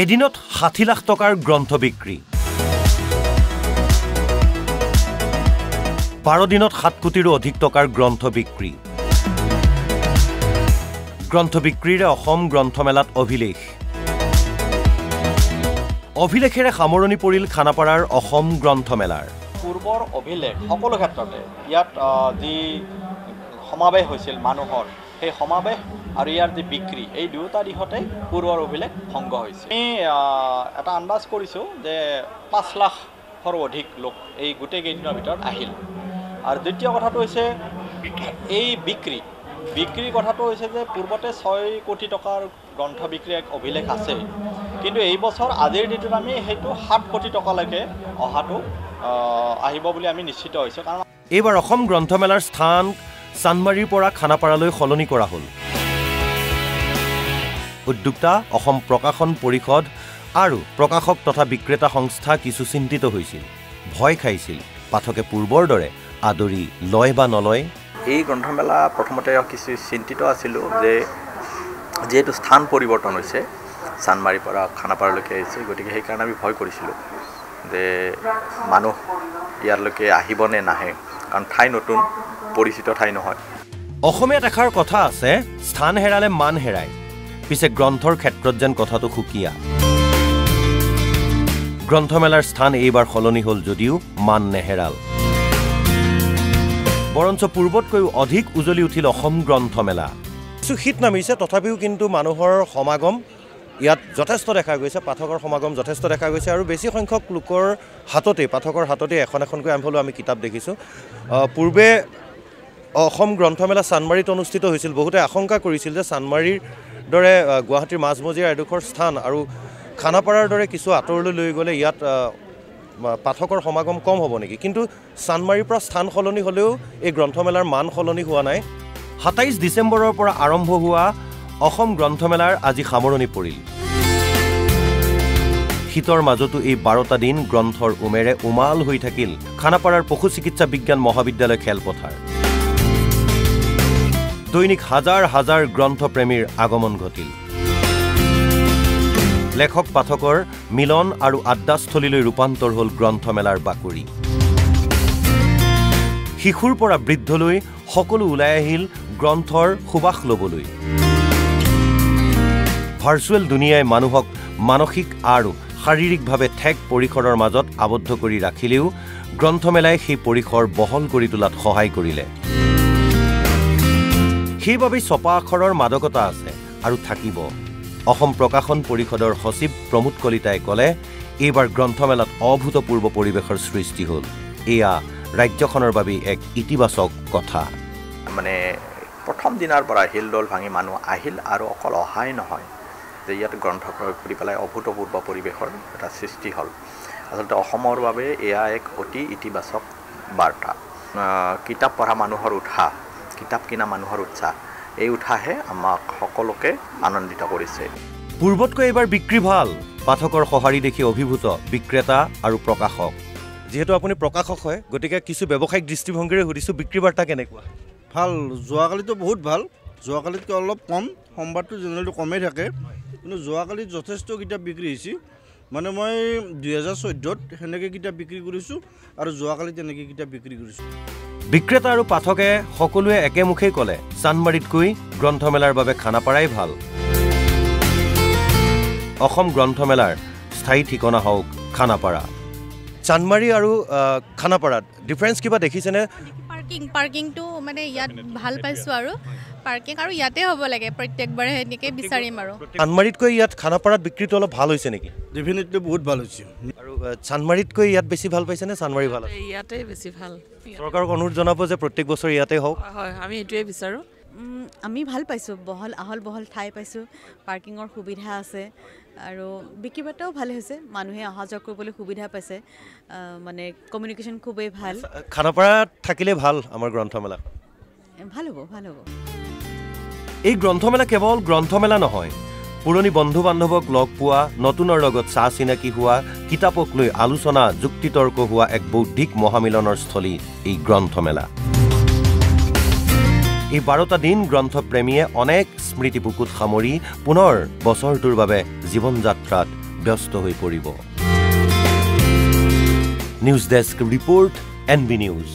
এদিনত ৬০ লাখ টকাৰ গ্ৰন্থ বিক্ৰী ১২ দিনত ৭ কোটিৰো অধিক টকাৰ গ্ৰন্থ বিক্ৰী গ্ৰন্থ বিক্ৰীৰে অসম গ্ৰন্থমেলাত অভিলেখ অভিলেখেৰে সামৰণি পৰিল খানাপাৰাৰ অসম গ্ৰন্থমেলাৰ পূৰ্বৰ অভিলেখ সকলো ক্ষেত্ৰতে ইয়াত যি সমাৱেশ হৈছিল মানুহৰ সেই সমাৱেশ আৰু ইয়াৰ যি বিক্ৰী এই দুয়োটা দিশতে পূৰ্বৰ অভিলেখ ভংগ হৈছে আমি এটা আন্দাজ কৰিছোঁ যে ৫ লাখৰো অধিক লোক এই গোটেই কেইদিনৰ ভিতৰত আহিল আৰু দ্বিতীয় কথাটো হৈছে এই বিক্ৰীৰ কথাটো হৈছে যে পূৰ্বতে ৬ কোটি টকাৰ গ্ৰন্থ বিক্ৰী এক অভিলেখ আছে কিন্তু এই বছৰ আজিৰ দিনটোত আমি সেইটো ৭ কোটি টকালৈকে অহাটো আহিব বুলি আমি নিশ্চিত হৈছোঁ কাৰণ এইবাৰ অসম গ্ৰন্থমেলাৰ স্থান চানমাৰীৰ পৰা খানাপাৰালৈ সলনি কৰা হ'ল উদ্যোক্তা অসম প্ৰকাশন পৰিষদ আৰু প্ৰকাশক তথা বিক্ৰেতা সংস্থা কিছু চিন্তিত হৈছিল ভয় খাইছিল পাঠকে পূৰ্বৰ দৰে আদৰি লয় বা নলয় এই গ্ৰন্থমেলা প্ৰথমতে কিছু চিন্তিত আছিলোঁ যে যেহেতু স্থান পৰিৱৰ্তন হৈছে চানমাৰীৰ পৰা খানাপাৰালৈকে আহিছে গতিকে সেইকাৰণে আমি ভয় কৰিছিলোঁ যে মানুহ ইয়াৰলৈকে আহিবনে নাহে কাৰণ ঠাই নতুন পৰিচিত ঠাই নহয় অসমীয়াত এষাৰ কথা আছে স্থান হেৰালে মান হেৰায় পিছে গ্ৰন্থৰ ক্ষেত্ৰত যেন কথাটো সুকীয়া গ্ৰন্থমেলাৰ স্থান এইবাৰ সলনি হ'ল যদিও মান নেহেৰাল বৰঞ্চ পূৰ্বতকৈও অধিক উজলি উঠিল অসম গ্ৰন্থমেলা কিছু শীত নামিছে তথাপিও কিন্তু মানুহৰ সমাগম ইয়াত যথেষ্ট দেখা গৈছে পাঠকৰ সমাগম যথেষ্ট দেখা গৈছে আৰু বেছি সংখ্যক লোকৰ হাততে পাঠকৰ হাততে এখন এখনকৈ আৰম্ভ হ'লেও আমি কিতাপ দেখিছোঁ পূৰ্বে অসম গ্ৰন্থমেলা চানমাৰীত অনুষ্ঠিত হৈছিল বহুতে আশংকা কৰিছিল যে চানমাৰীৰ দৰে গুৱাহাটীৰ মাজমজিয়াৰ এডোখৰ স্থান আৰু খানাপাৰাৰ দৰে কিছু আঁতৰলৈ লৈ গ'লে ইয়াত পাঠকৰ সমাগম কম হ'ব নেকি কিন্তু চানমাৰীৰ পৰা স্থান সলনি হ'লেও এই গ্ৰন্থমেলাৰ মান সলনি হোৱা নাই ২৭ ডিচেম্বৰৰ পৰা আৰম্ভ হোৱা অসম গ্ৰন্থমেলাৰ আজি সামৰণি পৰিল শীতৰ মাজতো এই ১২টা দিন গ্ৰন্থৰ উমেৰে উমাল হৈ থাকিল খানাপাৰাৰ পশু চিকিৎসা বিজ্ঞান মহাবিদ্যালয় খেলপথাৰ দৈনিক হাজাৰ হাজাৰ গ্ৰন্থপ্ৰেমীৰ আগমন ঘটিল লেখক পাঠকৰ মিলন আৰু আড্ডাস্থলীলৈ ৰূপান্তৰ হ'ল গ্ৰন্থমেলাৰ বাকৰি শিশুৰ পৰা বৃদ্ধলৈ সকলো ওলাই আহিল গ্ৰন্থৰ সুবাস ল'বলৈ ভাৰ্চুৱেল দুনিয়াই মানুহক মানসিক আৰু শাৰীৰিকভাৱে ঠেক পৰিসৰৰ মাজত আবদ্ধ কৰি ৰাখিলেও গ্ৰন্থমেলাই সেই পৰিসৰ বহল কৰি তোলাত সহায় কৰিলে সেইবাবেই ছপা আখৰৰ মাদকতা আছে আৰু থাকিব অসম প্ৰকাশন পৰিষদৰ সচিব প্ৰমোদ কলিতাই ক'লে এইবাৰ গ্ৰন্থমেলাত অভূতপূৰ্ব পৰিৱেশৰ সৃষ্টি হ'ল এয়া ৰাজ্যখনৰ বাবে এক ইতিবাচক কথা মানে প্ৰথম দিনাৰ পৰা হিলদল ভাঙি মানুহ আহিল আৰু অকল অহাই নহয় যে ইয়াত গ্ৰন্থ ক্ৰয় কৰি পেলাই অভূতপূৰ্ব পৰিৱেশৰ এটা সৃষ্টি হ'ল আচলতে অসমৰ বাবে এয়া এক অতি ইতিবাচক বাৰ্তা কিতাপ পঢ়া মানুহৰ উৎসাহ কিতাপ কিনা মানুহৰ উৎসাহ এই উৎসাহে আমাক সকলোকে আনন্দিত কৰিছে পূৰ্বতকৈ এইবাৰ বিক্ৰী ভাল পাঠকৰ সঁহাৰি দেখি অভিভূত বিক্ৰেতা আৰু প্ৰকাশক যিহেতু আপুনি প্ৰকাশক হয় গতিকে কিছু ব্যৱসায়িক দৃষ্টিভংগীৰে সুধিছোঁ বিক্ৰী বাৰ্তা কেনেকুৱা ভাল যোৱাকালিতো বহুত ভাল যোৱাকালিতকৈ অলপ কম সোমবাৰটো জেনেৰেলটো কমেই থাকে কিন্তু যোৱাকালিত যথেষ্ট কিতাপ বিক্ৰী হৈছে মানে মই ২০১৪ত সেনেকৈ কিতাপ বিক্ৰী কৰিছোঁ আৰু যোৱাকালি তেনেকৈ কিতাপ বিক্ৰী কৰিছোঁ বিক্ৰেতা আৰু পাঠকে সকলোৱে একেমুখেই ক'লে চানমাৰীতকৈ গ্ৰন্থমেলাৰ বাবে খানাপাৰাই ভাল অসম গ্ৰন্থমেলাৰ স্থায়ী ঠিকনা হওক খানাপাৰা চানমাৰী আৰু খানাপাৰাত ডিফাৰেঞ্চ কিবা দেখিছেনে পাৰ্কিংটো মানে ইয়াত ভাল পাইছোঁ আৰু পাৰ্কিং আৰু ইয়াতে হ'ব লাগে প্ৰত্যেকবাৰে সেনেকৈ বিচাৰিম আৰু চানমাৰীতকৈ ইয়াত খানাপাৰাত বিক্ৰীটো অলপ ভাল হৈছে নেকি ডেফিনেটলি বহুত ভাল হৈছে আৰু চানমাৰীতকৈ ইয়াত বেছি ভাল পাইছেনে চানমাৰী ভাল ইয়াতে বেছি ভাল চৰকাৰক অনুৰোধ জনাব যে প্ৰত্যেক বছৰ ইয়াতে হওক হয় আমি এইটোৱে বিচাৰোঁ আমি ভাল পাইছোঁ আহল বহল ঠাই পাইছোঁ পাৰ্কিঙৰ সুবিধা আছে আৰু বিক্ৰী বাৰ্তাও ভালে হৈছে মানুহে অহা যোৱা কৰিবলৈ সুবিধা পাইছে মানে কমিউনিকেশ্যন খুবেই ভাল খানাপাৰাত থাকিলে ভাল আমাৰ গ্ৰন্থমেলা ভাল হ'ব এই গ্ৰন্থমেলা কেৱল গ্ৰন্থমেলা নহয় পুৰণি বন্ধু বান্ধৱক লগ পোৱা নতুনৰ লগত চাহ চিনাকি হোৱা কিতাপক লৈ আলোচনা যুক্তিতৰ্ক হোৱা এক বৌদ্ধিক মহামিলনৰ স্থলী এই গ্ৰন্থমেলা এই 12টা দিন গ্ৰন্থপ্ৰেমীয়ে অনেক স্মৃতি বুকুত সামৰি পুনৰ বছৰটোৰ বাবে জীৱন যাত্ৰাত ব্যস্ত হৈ পৰিব। News desk report, NB news.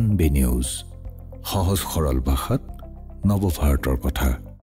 NB news, সহজ সৰল ভাষাত নৱভাৰতৰ কথা।